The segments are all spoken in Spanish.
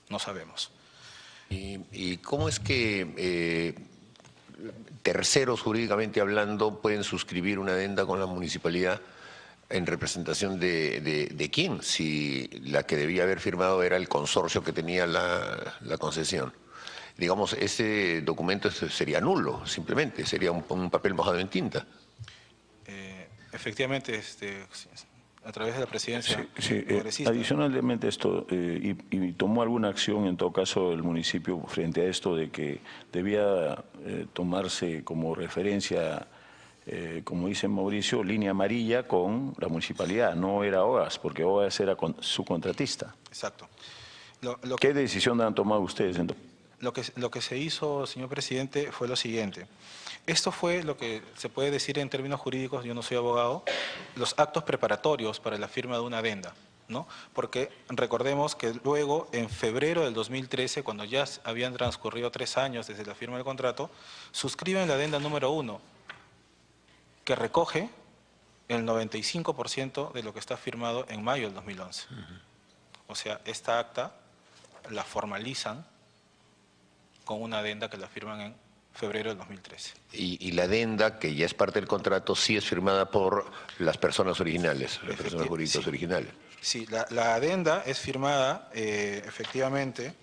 no sabemos. ¿Y cómo es que terceros, jurídicamente hablando, pueden suscribir una adenda con la municipalidad en representación de quién? Si la que debía haber firmado era el consorcio que tenía la concesión. Digamos, ese documento sería nulo, simplemente, sería un papel mojado en tinta. Efectivamente, a través de la presidencia Sí, congresista. adicionalmente esto, y tomó alguna acción en todo caso el municipio frente a esto de que debía tomarse como referencia, como dice Mauricio, línea amarilla con la municipalidad, no era OAS, porque OAS era su contratista. Exacto. ¿Qué decisión han tomado ustedes entonces? Lo que se hizo, señor presidente, fue lo siguiente. Esto fue lo que se puede decir en términos jurídicos, yo no soy abogado, los actos preparatorios para la firma de una adenda, ¿no? Porque recordemos que luego, en febrero del 2013, cuando ya habían transcurrido 3 años desde la firma del contrato, suscriben la adenda número 1, que recoge el 95% de lo que está firmado en mayo del 2011. O sea, esta acta la formalizan con una adenda que la firman en febrero del 2013. Y la adenda, que ya es parte del contrato, sí es firmada por las personas originales, las personas jurídicas originales. Sí, la adenda es firmada efectivamente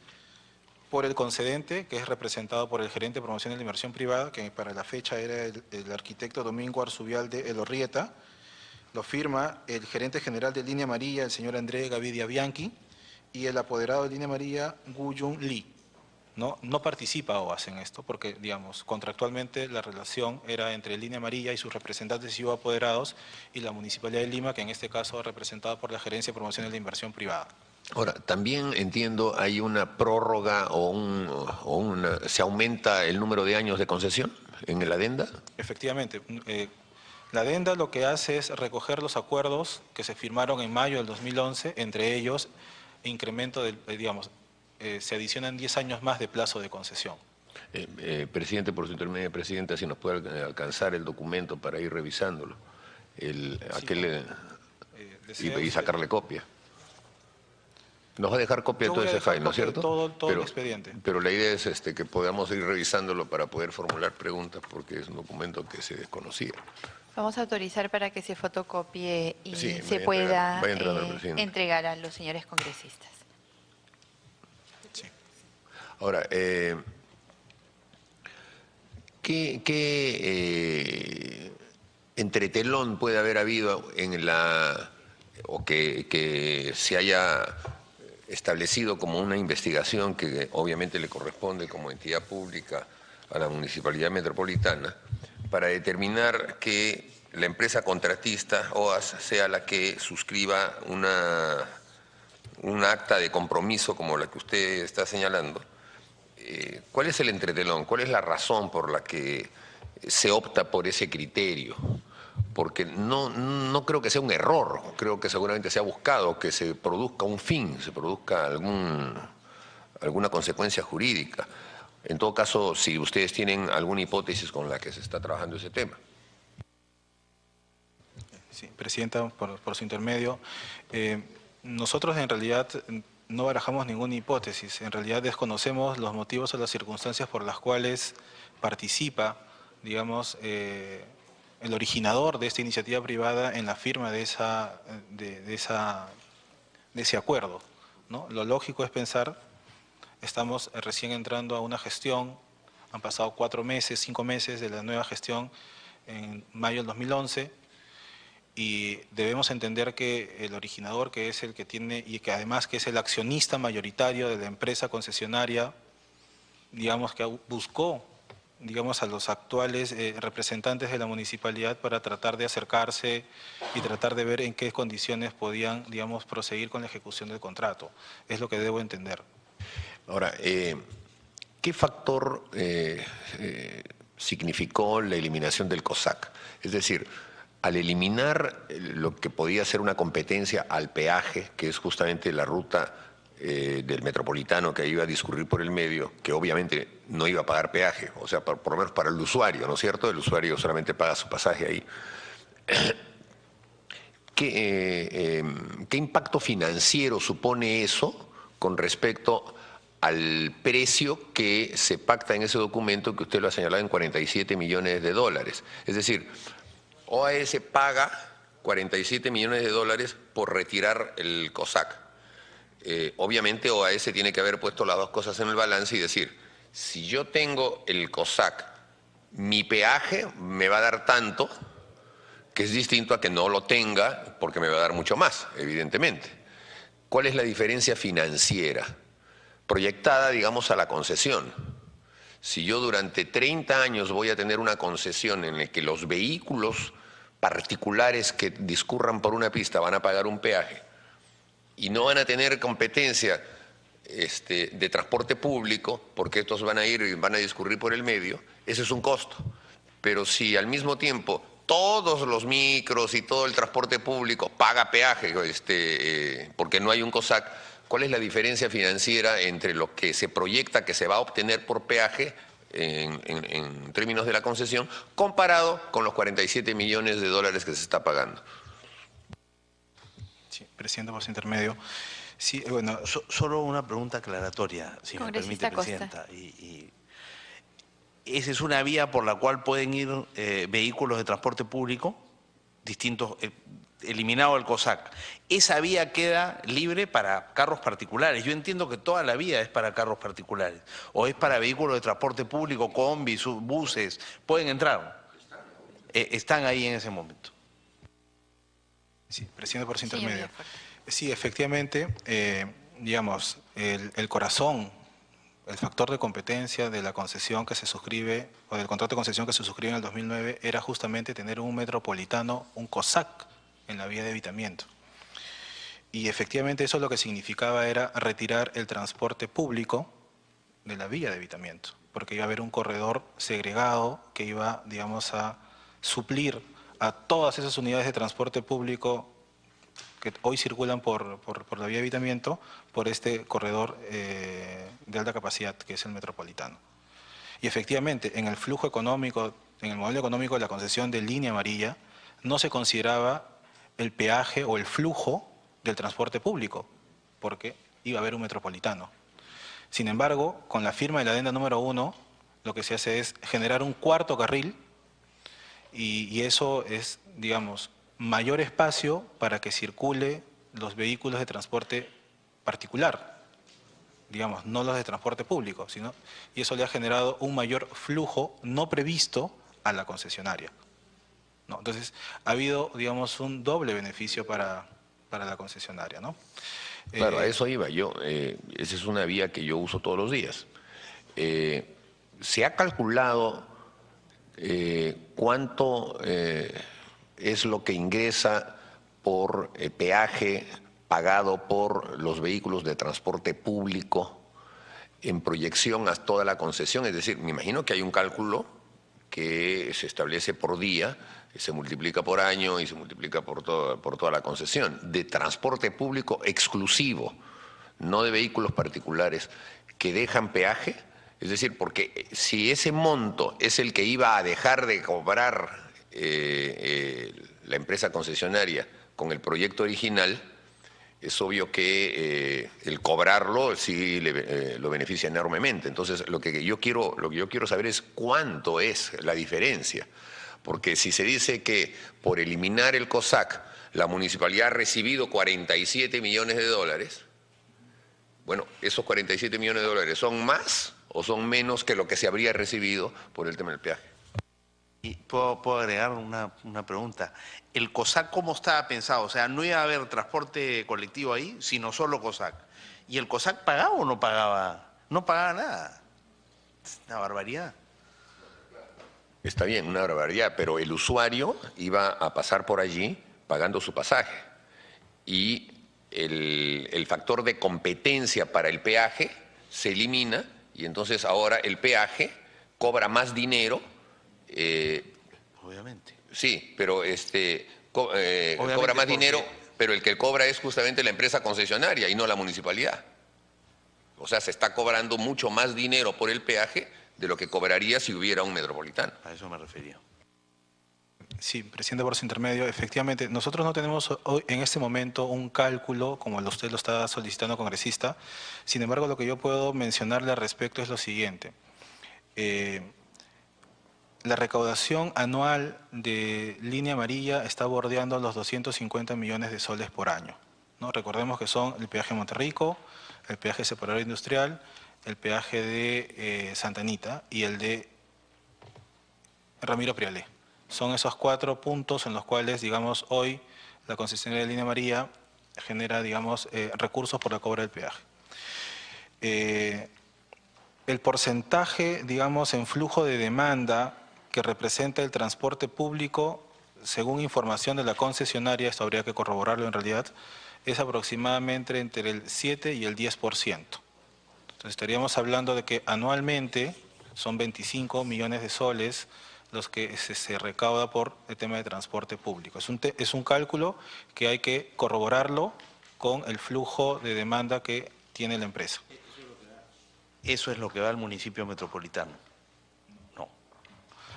por el concedente, que es representado por el gerente de promoción de la inversión privada, que para la fecha era el arquitecto Domingo Arzubialde Elorrieta. Lo firma el gerente general de Línea Amarilla, el señor André Gavidia Bianchi, y el apoderado de Línea Amarilla, Gu-Jun Lee. No participa OAS en esto porque, digamos, contractualmente la relación era entre Línea Amarilla y sus representantes y o apoderados y la Municipalidad de Lima, que en este caso es representada por la Gerencia de Promoción de la Inversión Privada. Ahora, también entiendo, hay una prórroga ¿se aumenta el número de años de concesión en la adenda? Efectivamente. La adenda lo que hace es recoger los acuerdos que se firmaron en mayo del 2011, entre ellos incremento se adicionan 10 años más de plazo de concesión. Presidente, por su intermedio, Presidenta, si nos puede alcanzar el documento para ir revisándolo y sacarle copia. Nos va a dejar copia de todo ese file, ¿no es cierto? Todo el expediente. Pero la idea es que podamos ir revisándolo para poder formular preguntas, porque es un documento que se desconocía. Vamos a autorizar para que se fotocopie y Sí, se pueda entregar a los señores congresistas. Sí. Ahora, ¿qué entretelón puede haber habido o que se haya establecido como una investigación que obviamente le corresponde como entidad pública a la Municipalidad Metropolitana para determinar que la empresa contratista, OAS, sea la que suscriba un acta de compromiso como la que usted está señalando? ¿Cuál es el entretelón? ¿Cuál es la razón por la que se opta por ese criterio? Porque no creo que sea un error, creo que seguramente se ha buscado que se produzca un fin, se produzca alguna consecuencia jurídica. En todo caso, si ustedes tienen alguna hipótesis con la que se está trabajando ese tema. Sí, Presidenta, por su intermedio. Nosotros en realidad no barajamos ninguna hipótesis, en realidad desconocemos los motivos o las circunstancias por las cuales participa, digamos, el originador de esta iniciativa privada en la firma de ese acuerdo, ¿no? Lo lógico es pensar, estamos recién entrando a una gestión, han pasado 4 meses, 5 meses de la nueva gestión en mayo del 2011, y debemos entender que el originador, que es el que tiene, y que además que es el accionista mayoritario de la empresa concesionaria, digamos que buscó, digamos, a los actuales representantes de la municipalidad para tratar de acercarse y tratar de ver en qué condiciones podían, digamos, proseguir con la ejecución del contrato. Es lo que debo entender. Ahora, ¿qué factor significó la eliminación del COSAC? Es decir, al eliminar lo que podía ser una competencia al peaje, que es justamente la ruta del metropolitano que iba a discurrir por el medio, que obviamente no iba a pagar peaje, o sea, por lo menos para el usuario, ¿no es cierto? El usuario solamente paga su pasaje ahí. ¿Qué impacto financiero supone eso con respecto al precio que se pacta en ese documento que usted lo ha señalado en 47 millones de dólares. Es decir, OAS paga 47 millones de dólares por retirar el COSAC. Obviamente OAS tiene que haber puesto las dos cosas en el balance y decir, si yo tengo el COSAC, mi peaje me va a dar tanto, que es distinto a que no lo tenga porque me va a dar mucho más, evidentemente. ¿Cuál es la diferencia financiera? Proyectada, digamos, a la concesión. Si yo durante 30 años voy a tener una concesión en la que los vehículos particulares que discurran por una pista van a pagar un peaje y no van a tener competencia de transporte público, porque estos van a ir y van a discurrir por el medio, ese es un costo. Pero si al mismo tiempo todos los micros y todo el transporte público paga peaje, porque no hay un COSAC, ¿cuál es la diferencia financiera entre lo que se proyecta que se va a obtener por peaje en términos de la concesión comparado con los 47 millones de dólares que se está pagando? Sí, presidente, por su intermedio. Sí, bueno, Solo una pregunta aclaratoria, si me permite, Congresista Costa. Presidenta. Esa es una vía por la cual pueden ir vehículos de transporte público distintos, eliminado el COSAC. Esa vía queda libre para carros particulares. Yo entiendo que toda la vía es para carros particulares, o es para vehículos de transporte público, combis, buses, pueden entrar. Están ahí en ese momento. sí, presidente, por su Señor intermedio. Villafuerte. Sí, efectivamente, digamos, el corazón, el factor de competencia de la concesión que se suscribe, o del contrato de concesión que se suscribe en el 2009, era justamente tener un metropolitano, un COSAC, en la vía de evitamiento. Y efectivamente eso lo que significaba era retirar el transporte público de la vía de evitamiento, porque iba a haber un corredor segregado que iba, digamos, a suplir a todas esas unidades de transporte público que hoy circulan por la vía de evitamiento, por este corredor de alta capacidad, que es el metropolitano. Y efectivamente, en el flujo económico, en el modelo económico de la concesión de línea amarilla, no se consideraba el peaje o el flujo del transporte público, porque iba a haber un metropolitano. Sin embargo, con la firma de la adenda número 1, lo que se hace es generar un cuarto carril y eso es, digamos, mayor espacio para que circule los vehículos de transporte particular, digamos, no los de transporte público, y eso le ha generado un mayor flujo no previsto a la concesionaria. ¿No? Entonces, ha habido, digamos, un doble beneficio para la concesionaria, ¿no? Claro, a eso iba yo. Esa es una vía que yo uso todos los días. ¿Se ha calculado cuánto es lo que ingresa por peaje pagado por los vehículos de transporte público en proyección a toda la concesión? Es decir, me imagino que hay un cálculo que se establece por día, se multiplica por año y se multiplica por toda la concesión, de transporte público exclusivo, no de vehículos particulares que dejan peaje. Es decir, porque si ese monto es el que iba a dejar de cobrar la empresa concesionaria con el proyecto original, es obvio que el cobrarlo sí lo beneficia enormemente. Entonces, lo que yo quiero saber es cuánto es la diferencia. Porque si se dice que por eliminar el COSAC la municipalidad ha recibido 47 millones de dólares, bueno, esos 47 millones de dólares ¿son más o son menos que lo que se habría recibido por el tema del peaje? Y puedo agregar una pregunta. ¿El COSAC cómo estaba pensado? O sea, no iba a haber transporte colectivo ahí, sino solo COSAC. ¿Y el COSAC pagaba o no pagaba? No pagaba nada. Es una barbaridad. Está bien, una barbaridad, pero el usuario iba a pasar por allí pagando su pasaje. Y el factor de competencia para el peaje se elimina y entonces ahora el peaje cobra más dinero. Obviamente. Sí, pero cobra más dinero, pero el que cobra es justamente la empresa concesionaria y no la municipalidad. O sea, se está cobrando mucho más dinero por el peaje de lo que cobraría si hubiera un metropolitano. A eso me refería. Sí, presidente, por su intermedio, efectivamente, nosotros no tenemos hoy, en este momento un cálculo como usted lo está solicitando, congresista. Sin embargo, lo que yo puedo mencionarle al respecto es lo siguiente. La recaudación anual de Línea Amarilla está bordeando los 250 millones de soles por año, ¿no? Recordemos que son el peaje de Monterrico, el peaje separador industrial, el peaje de Santa Anita y el de Ramiro Prialé. Son esos 4 puntos en los cuales, digamos, hoy la concesionaria de Línea Amarilla genera, digamos, recursos por la cobra del peaje. El porcentaje, digamos, en flujo de demanda que representa el transporte público, según información de la concesionaria, esto habría que corroborarlo en realidad, es aproximadamente entre el 7 y el 10%. Entonces estaríamos hablando de que anualmente son 25 millones de soles los que se recauda por el tema de transporte público. Es un cálculo que hay que corroborarlo con el flujo de demanda que tiene la empresa. ¿Eso es lo que va al municipio metropolitano? No.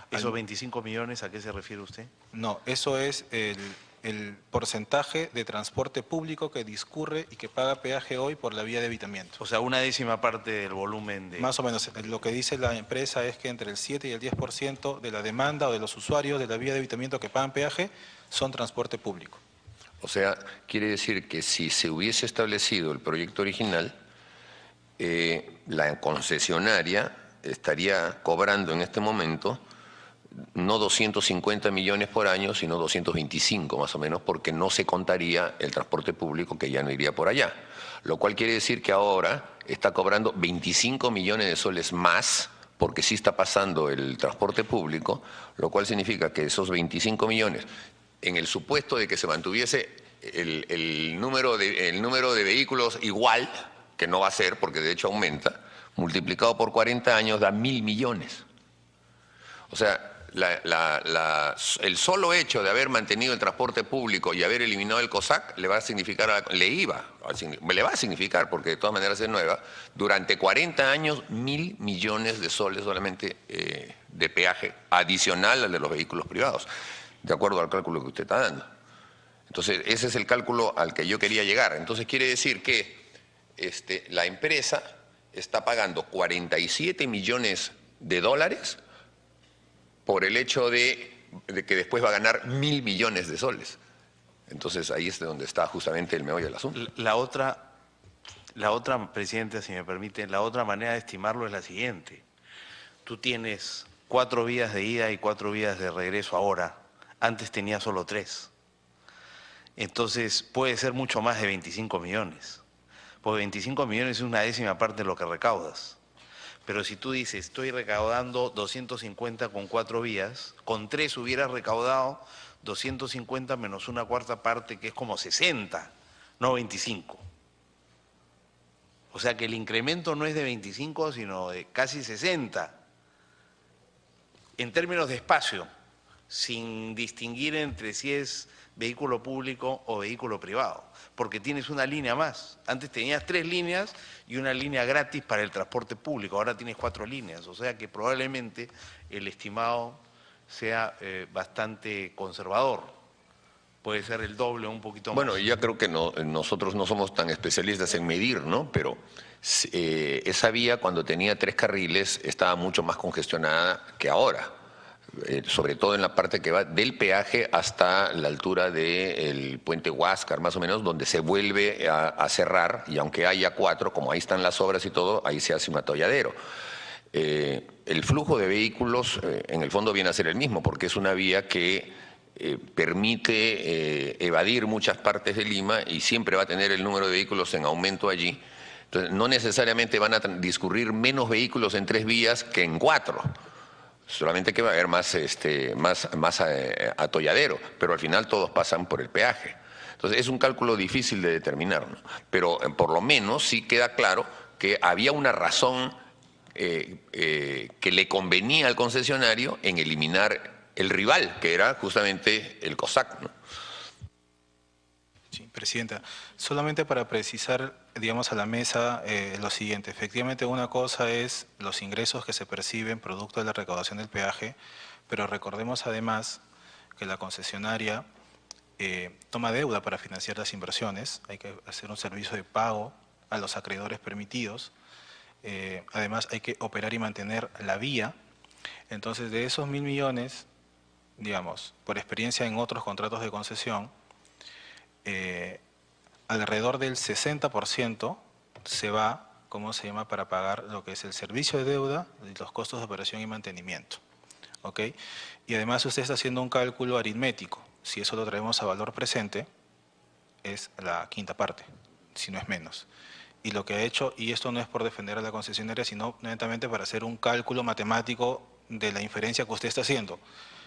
¿Esos 25 millones a qué se refiere usted? No, eso es el porcentaje de transporte público que discurre y que paga peaje hoy por la vía de evitamiento. O sea, una décima parte del volumen de... Más o menos, lo que dice la empresa es que entre el 7 y el 10% de la demanda o de los usuarios de la vía de evitamiento que pagan peaje son transporte público. O sea, quiere decir que si se hubiese establecido el proyecto original, la concesionaria estaría cobrando en este momento no 250 millones por año, sino 225 más o menos, porque no se contaría el transporte público que ya no iría por allá. Lo cual quiere decir que ahora está cobrando 25 millones de soles más, porque sí está pasando el transporte público, lo cual significa que esos 25 millones, en el supuesto de que se mantuviese el número de vehículos igual, que no va a ser porque de hecho aumenta, multiplicado por 40 años da 1.000 millones. O sea, el solo hecho de haber mantenido el transporte público y haber eliminado el COSAC le va a significar, le va a significar, porque de todas maneras es nueva, durante 40 años 1.000 millones de soles solamente de peaje adicional al de los vehículos privados, de acuerdo al cálculo que usted está dando. Entonces, ese es el cálculo al que yo quería llegar. Entonces, quiere decir que la empresa está pagando 47 millones de dólares por el hecho de que después va a ganar 1.000 millones de soles. Entonces ahí es donde está justamente el meollo del asunto. La otra, Presidente, si me permite, la otra manera de estimarlo es la siguiente. Tú tienes 4 vías de ida y 4 vías de regreso ahora. Antes tenía solo 3. Entonces puede ser mucho más de 25 millones. Porque 25 millones es una décima parte de lo que recaudas. Pero si tú dices, estoy recaudando 250 con 4 vías, con 3 hubieras recaudado 250 menos una cuarta parte, que es como 60, no 25. O sea que el incremento no es de 25, sino de casi 60. En términos de espacio, sin distinguir entre si es vehículo público o vehículo privado, porque tienes una línea más. Antes tenías 3 líneas y una línea gratis para el transporte público, ahora tienes 4 líneas, o sea que probablemente el estimado sea bastante conservador. Puede ser el doble o un poquito más. Bueno, ya creo que nosotros no somos tan especialistas en medir, ¿no? Pero esa vía cuando tenía 3 carriles estaba mucho más congestionada que ahora. Sobre todo en la parte que va del peaje hasta la altura del puente Huáscar, más o menos, donde se vuelve a cerrar, y aunque haya 4, como ahí están las obras y todo, ahí se hace un atolladero. El flujo de vehículos, en el fondo, viene a ser el mismo, porque es una vía que permite evadir muchas partes de Lima y siempre va a tener el número de vehículos en aumento allí. Entonces, no necesariamente van a discurrir menos vehículos en 3 vías que en 4. Solamente que va a haber más atolladero, pero al final todos pasan por el peaje. Entonces es un cálculo difícil de determinar, ¿no? Pero por lo menos sí queda claro que había una razón que le convenía al concesionario en eliminar el rival, que era justamente el COSAC, ¿no? Sí, Presidenta, solamente para precisar, digamos, a la mesa lo siguiente. Efectivamente, una cosa es los ingresos que se perciben producto de la recaudación del peaje, pero recordemos además que la concesionaria toma deuda para financiar las inversiones, hay que hacer un servicio de pago a los acreedores permitidos, además hay que operar y mantener la vía. Entonces, de esos 1.000 millones, digamos, por experiencia en otros contratos de concesión, alrededor del 60% se va, ¿cómo se llama?, para pagar lo que es el servicio de deuda y los costos de operación y mantenimiento. ¿Ok? Y además usted está haciendo un cálculo aritmético. Si eso lo traemos a valor presente, es la quinta parte, si no es menos. Y lo que ha hecho, y esto no es por defender a la concesionaria, sino netamente para hacer un cálculo matemático de la inferencia que usted está haciendo,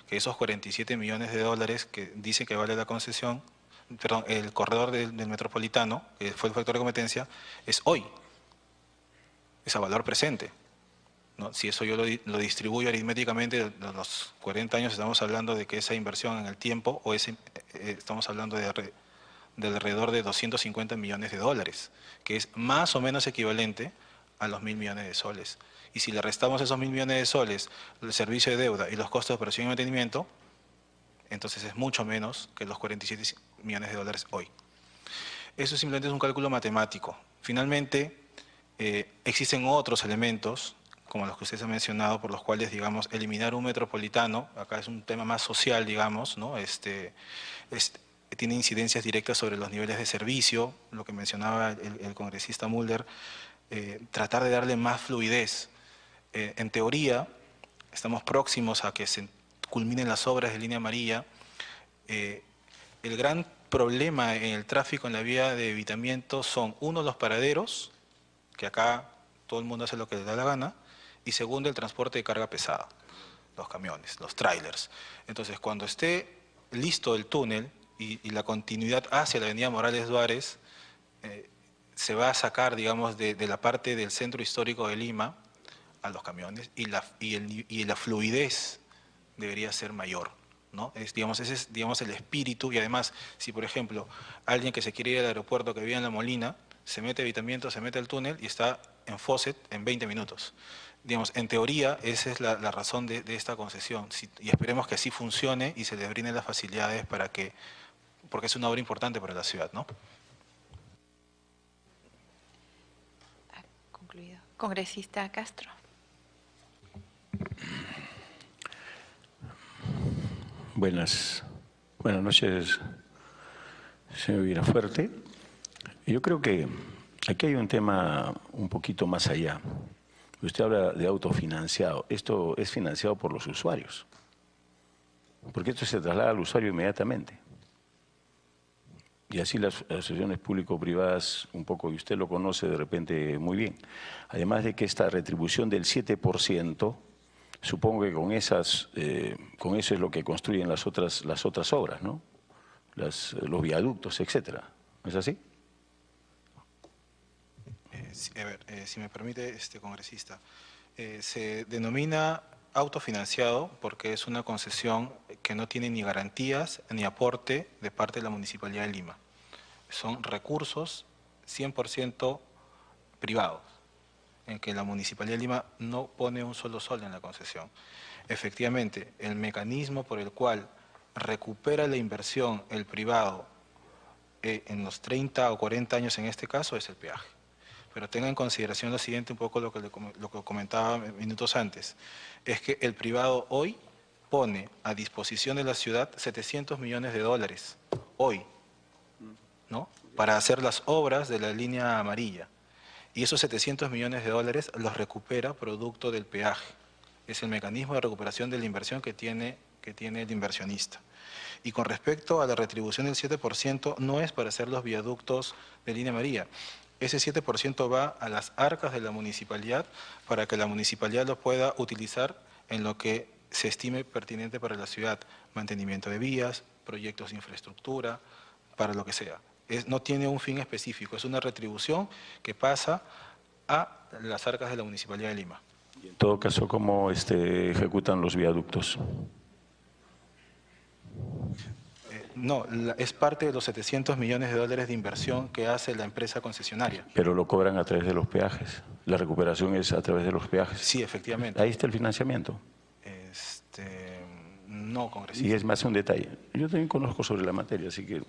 que esos 47 millones de dólares que dice que vale la concesión, perdón, el corredor del Metropolitano, que fue el factor de competencia, es hoy, es a valor presente, ¿no? Si eso yo lo distribuyo aritméticamente, de los 40 años estamos hablando de que esa inversión en el tiempo, o estamos hablando de alrededor de 250 millones de dólares, que es más o menos equivalente a los 1.000 millones de soles. Y si le restamos esos 1.000 millones de soles, el servicio de deuda y los costos de operación y mantenimiento, entonces es mucho menos que los 47 millones de dólares hoy. Eso simplemente es un cálculo matemático. Finalmente, existen otros elementos, como los que usted ha mencionado, por los cuales, digamos, eliminar un metropolitano, acá es un tema más social, digamos, ¿no? Tiene incidencias directas sobre los niveles de servicio, lo que mencionaba el congresista Mulder, tratar de darle más fluidez. En teoría, estamos próximos a que se culminen las obras de Línea Amarilla. El gran problema en el tráfico en la vía de evitamiento son, uno, los paraderos, que acá todo el mundo hace lo que le da la gana, y segundo, el transporte de carga pesada, los camiones, los trailers. Entonces, cuando esté listo el túnel y la continuidad hacia la avenida Morales Duárez, se va a sacar, digamos, de la parte del centro histórico de Lima a los camiones, y la fluidez debería ser mayor, ¿no? Ese es, digamos, el espíritu. Y además, si por ejemplo alguien que se quiere ir al aeropuerto, que vive en La Molina, se mete a evitamiento, se mete al túnel y está en Fawcett en 20 minutos. Digamos, en teoría, esa es la razón de esta concesión, y esperemos que así funcione y se les brinden las facilidades porque es una obra importante para la ciudad, ¿no? Ha concluido. Congresista Castro. Buenas noches, señor Villafuerte. Yo creo que aquí hay un tema un poquito más allá. Usted habla de autofinanciado. Esto es financiado por los usuarios, porque esto se traslada al usuario inmediatamente. Y así las asociaciones público-privadas, un poco, y usted lo conoce de repente muy bien. Además de que esta retribución del 7%, supongo que con eso es lo que construyen las otras obras, ¿no? Los viaductos, etcétera. ¿No es así? Si me permite, congresista, se denomina autofinanciado porque es una concesión que no tiene ni garantías ni aporte de parte de la Municipalidad de Lima. Son recursos 100% privados, en que la Municipalidad de Lima no pone un solo sol en la concesión. Efectivamente, el mecanismo por el cual recupera la inversión el privado en los 30 o 40 años en este caso es el peaje. Pero tenga en consideración lo siguiente, un poco lo que comentaba minutos antes, es que el privado hoy pone a disposición de la ciudad 700 millones de dólares, hoy, ¿no?, para hacer las obras de la línea amarilla. Y esos 700 millones de dólares los recupera producto del peaje. Es el mecanismo de recuperación de la inversión que tiene el inversionista. Y con respecto a la retribución del 7%, no es para hacer los viaductos de línea amarilla. Ese 7% va a las arcas de la municipalidad para que la municipalidad lo pueda utilizar en lo que se estime pertinente para la ciudad. Mantenimiento de vías, proyectos de infraestructura, para lo que sea. No tiene un fin específico, es una retribución que pasa a las arcas de la Municipalidad de Lima. En todo caso, ¿cómo ejecutan los viaductos? No, es parte de los 700 millones de dólares de inversión que hace la empresa concesionaria. Pero lo cobran a través de los peajes. La recuperación es a través de los peajes. Sí, efectivamente. Ahí está el financiamiento. No, congresista. Y es más un detalle. Yo también conozco sobre la materia, así que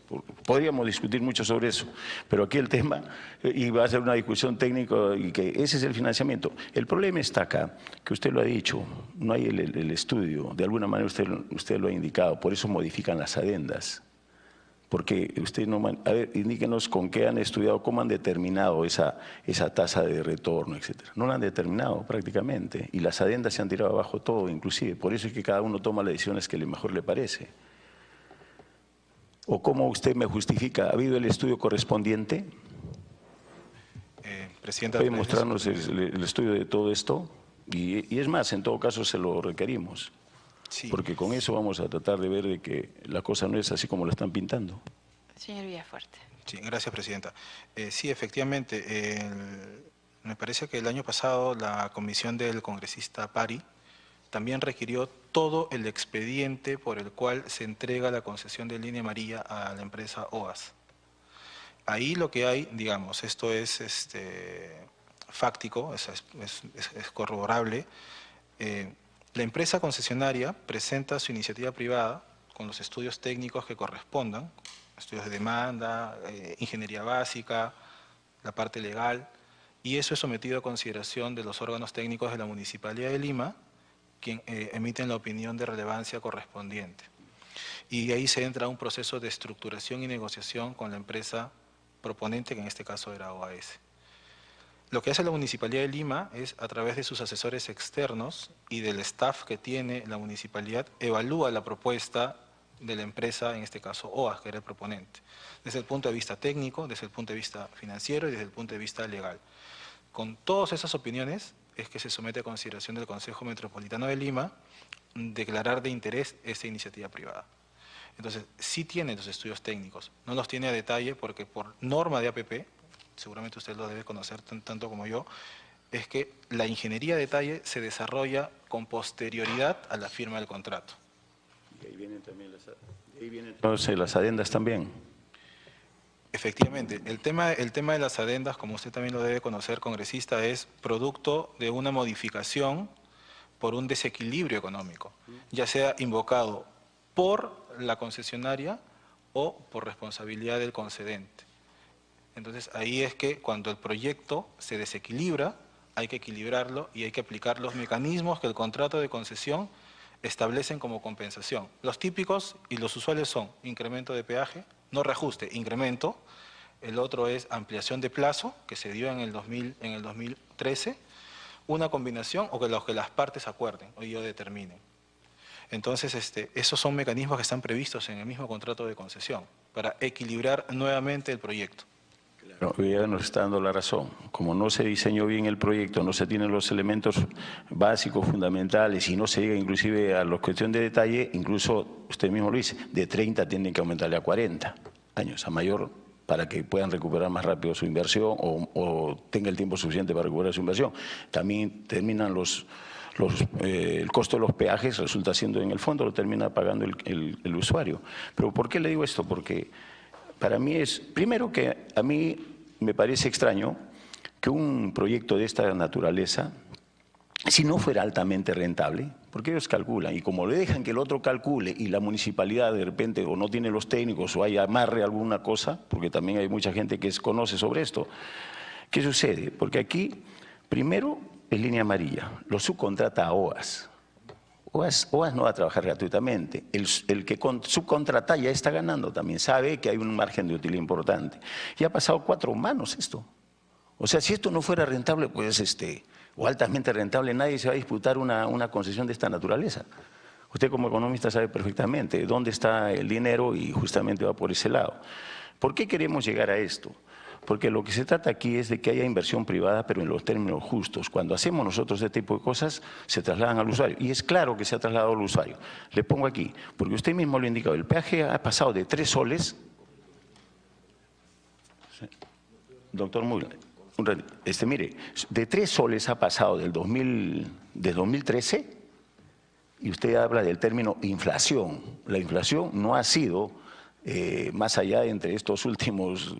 podríamos discutir mucho sobre eso. Pero aquí el tema, y va a ser una discusión técnica, y que ese es el financiamiento. El problema está acá, que usted lo ha dicho, no hay el estudio. De alguna manera usted lo ha indicado, por eso modifican las adendas. Porque usted no... A ver, indíquenos con qué han estudiado, cómo han determinado esa tasa de retorno, etcétera. No la han determinado prácticamente. Y las adendas se han tirado abajo todo, inclusive. Por eso es que cada uno toma las decisiones que mejor le parece. ¿O cómo usted me justifica? ¿Ha habido el estudio correspondiente? Presidenta, ¿Puede mostrarnos el estudio de todo esto? Y es más, en todo caso se lo requerimos. Sí. Porque con eso vamos a tratar de ver de que la cosa no es así como la están pintando. Señor Villafuerte. Sí, gracias, presidenta. Sí, efectivamente, me parece que el año pasado la comisión del congresista Pari también requirió todo el expediente por el cual se entrega la concesión de línea amarilla a la empresa OAS. Ahí lo que hay, digamos, esto es fáctico, es corroborable. La empresa concesionaria presenta su iniciativa privada con los estudios técnicos que correspondan, estudios de demanda, ingeniería básica, la parte legal, y eso es sometido a consideración de los órganos técnicos de la Municipalidad de Lima, quien emiten la opinión de relevancia correspondiente. Y ahí se entra a un proceso de estructuración y negociación con la empresa proponente, que en este caso era OAS. Lo que hace la Municipalidad de Lima es, a través de sus asesores externos y del staff que tiene la Municipalidad, evalúa la propuesta de la empresa, en este caso OAS, que era el proponente, desde el punto de vista técnico, desde el punto de vista financiero y desde el punto de vista legal. Con todas esas opiniones es que se somete a consideración del Consejo Metropolitano de Lima declarar de interés esta iniciativa privada. Entonces, sí tiene los estudios técnicos, no los tiene a detalle porque por norma de APP, seguramente usted lo debe conocer tanto como yo, es que la ingeniería de detalle se desarrolla con posterioridad a la firma del contrato. Y ahí vienen también entonces las adendas también. Efectivamente, el tema de las adendas, como usted también lo debe conocer, congresista, es producto de una modificación por un desequilibrio económico, ya sea invocado por la concesionaria o por responsabilidad del concedente. Entonces ahí es que cuando el proyecto se desequilibra, hay que equilibrarlo y hay que aplicar los mecanismos que el contrato de concesión establecen como compensación. Los típicos y los usuales son incremento de peaje, no reajuste, incremento. El otro es ampliación de plazo, que se dio en el 2013, una combinación o que las partes acuerden o ello determinen. Entonces, esos son mecanismos que están previstos en el mismo contrato de concesión para equilibrar nuevamente el proyecto. Claro, ya nos está dando la razón. Como no se diseñó bien el proyecto, no se tienen los elementos básicos, fundamentales, y no se llega inclusive a la cuestión de detalle, incluso usted mismo lo dice, de 30 tienen que aumentarle a 40 años, a mayor, para que puedan recuperar más rápido su inversión o tenga el tiempo suficiente para recuperar su inversión. También terminan el costo de los peajes, resulta siendo en el fondo, lo termina pagando el usuario. Pero ¿por qué le digo esto? Porque para mí primero que a mí me parece extraño que un proyecto de esta naturaleza, si no fuera altamente rentable, porque ellos calculan, y como le dejan que el otro calcule y la municipalidad de repente o no tiene los técnicos o hay amarre alguna cosa, porque también hay mucha gente que conoce sobre esto, ¿qué sucede? Porque aquí, primero, es línea amarilla, lo subcontrata a OAS. OAS no va a trabajar gratuitamente. El que subcontrata ya está ganando también, sabe que hay un margen de utilidad importante. Y ha pasado 4 manos esto. O sea, si esto no fuera rentable, pues o altamente rentable, nadie se va a disputar una concesión de esta naturaleza. Usted como economista sabe perfectamente dónde está el dinero y justamente va por ese lado. ¿Por qué queremos llegar a esto? Porque lo que se trata aquí es de que haya inversión privada, pero en los términos justos. Cuando hacemos nosotros este tipo de cosas, se trasladan al usuario. Y es claro que se ha trasladado al usuario. Le pongo aquí, porque usted mismo lo ha indicado, el peaje ha pasado de 3 soles. Doctor Müller, mire, de 3 soles ha pasado de 2013, y usted habla del término inflación. La inflación no ha sido más allá entre estos últimos...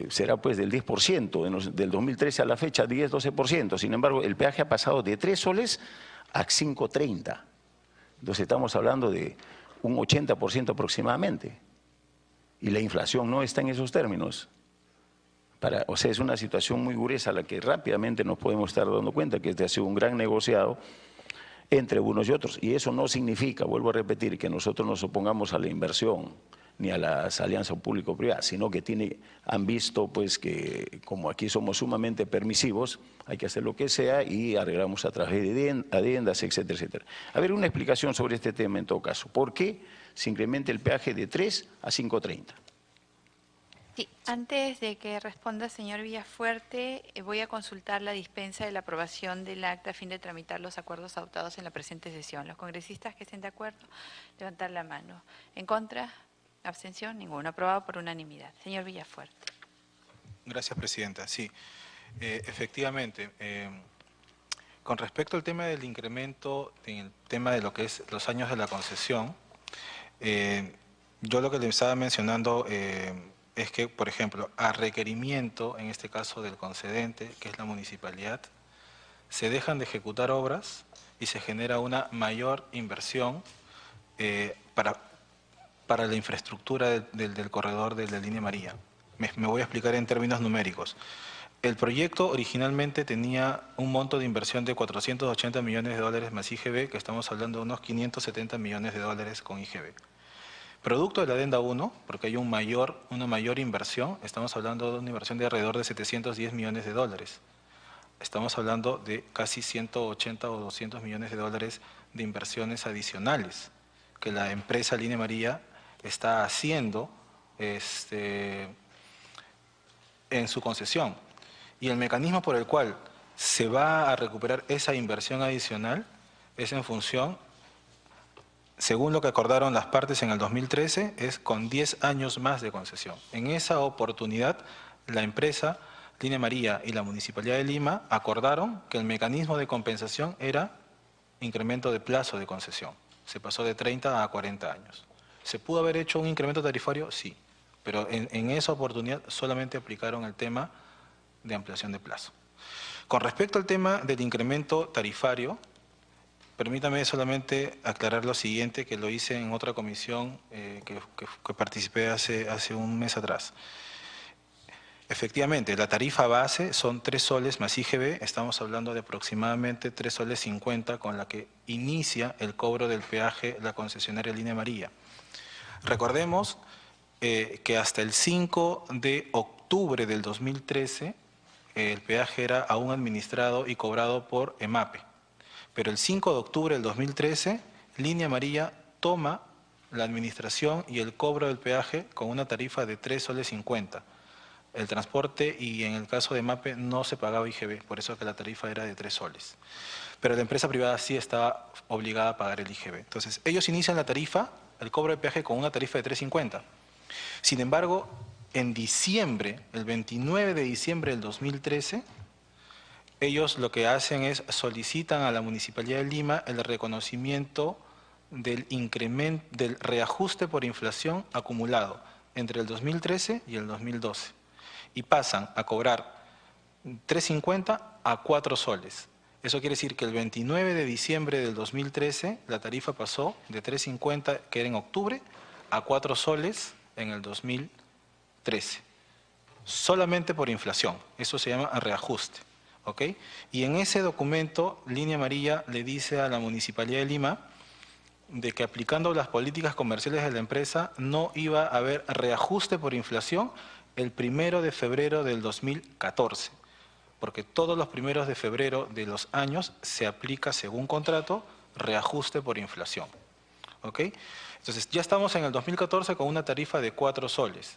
será pues del 10%, del 2013 a la fecha 10-12%, sin embargo el peaje ha pasado de 3 soles a 5.30, Entonces estamos hablando de un 80% aproximadamente. Y la inflación no está en esos términos. O sea, es una situación muy gruesa a la que rápidamente nos podemos estar dando cuenta que este ha sido un gran negociado entre unos y otros. Y eso no significa, vuelvo a repetir, que nosotros nos opongamos a la inversión ni a las alianzas público-privadas, sino que han visto pues que como aquí somos sumamente permisivos, hay que hacer lo que sea y arreglamos a través de adendas, etcétera, etcétera. A ver, una explicación sobre este tema en todo caso. ¿Por qué se incrementa el peaje de 3 a 5.30? Sí, antes de que responda, señor Villafuerte, voy a consultar la dispensa de la aprobación del acta a fin de tramitar los acuerdos adoptados en la presente sesión. Los congresistas que estén de acuerdo, levantar la mano. ¿En contra? ¿Abstención? Ninguno. Aprobado por unanimidad. Señor Villafuerte. Gracias, presidenta. Sí, efectivamente. Con respecto al tema del incremento, en el tema de lo que es los años de la concesión, yo lo que le estaba mencionando es que, por ejemplo, a requerimiento, en este caso del concedente, que es la municipalidad, se dejan de ejecutar obras y se genera una mayor inversión para la infraestructura del corredor de la línea María. Me voy a explicar en términos numéricos. El proyecto originalmente tenía un monto de inversión de 480 millones de dólares más IGB, que estamos hablando de unos 570 millones de dólares con IGB. Producto de la adenda 1, porque hay una mayor inversión, estamos hablando de una inversión de alrededor de 710 millones de dólares. Estamos hablando de casi 180 o 200 millones de dólares de inversiones adicionales que la empresa Línea María está haciendo en su concesión. Y el mecanismo por el cual se va a recuperar esa inversión adicional es en función, según lo que acordaron las partes en el 2013, es con 10 años más de concesión. En esa oportunidad, la empresa Línea María y la Municipalidad de Lima acordaron que el mecanismo de compensación era incremento de plazo de concesión. Se pasó de 30 a 40 años. ¿Se pudo haber hecho un incremento tarifario? Sí, pero en esa oportunidad solamente aplicaron el tema de ampliación de plazo. Con respecto al tema del incremento tarifario, permítame solamente aclarar lo siguiente, que lo hice en otra comisión que participé hace un mes atrás. Efectivamente, la tarifa base son 3 soles más IGB, estamos hablando de aproximadamente 3 soles 50 con la que inicia el cobro del peaje la concesionaria Línea María. Recordemos que hasta el 5 de octubre del 2013 el peaje era aún administrado y cobrado por EMAPE. Pero el 5 de octubre del 2013, Línea Amarilla toma la administración y el cobro del peaje con una tarifa de 3 soles 50. El transporte y en el caso de EMAPE no se pagaba IGB, por eso que la tarifa era de 3 soles. Pero la empresa privada sí estaba obligada a pagar el IGB. Entonces, ellos inician la tarifa, el cobro de peaje con una tarifa de 3.50. Sin embargo, en diciembre, el 29 de diciembre del 2013, ellos lo que hacen es solicitan a la Municipalidad de Lima el reconocimiento del incremento, del reajuste por inflación acumulado entre el 2013 y el 2012. Y pasan a cobrar 3.50 a 4 soles. Eso quiere decir que el 29 de diciembre del 2013 la tarifa pasó de 3.50, que era en octubre, a 4 soles en el 2013. Solamente por inflación. Eso se llama reajuste. ¿Ok? Y en ese documento, Línea Amarilla le dice a la Municipalidad de Lima de que aplicando las políticas comerciales de la empresa no iba a haber reajuste por inflación el 1 de febrero del 2014, porque todos los primeros de febrero de los años se aplica según contrato reajuste por inflación. ¿Ok? Entonces ya estamos en el 2014 con una tarifa de 4 soles.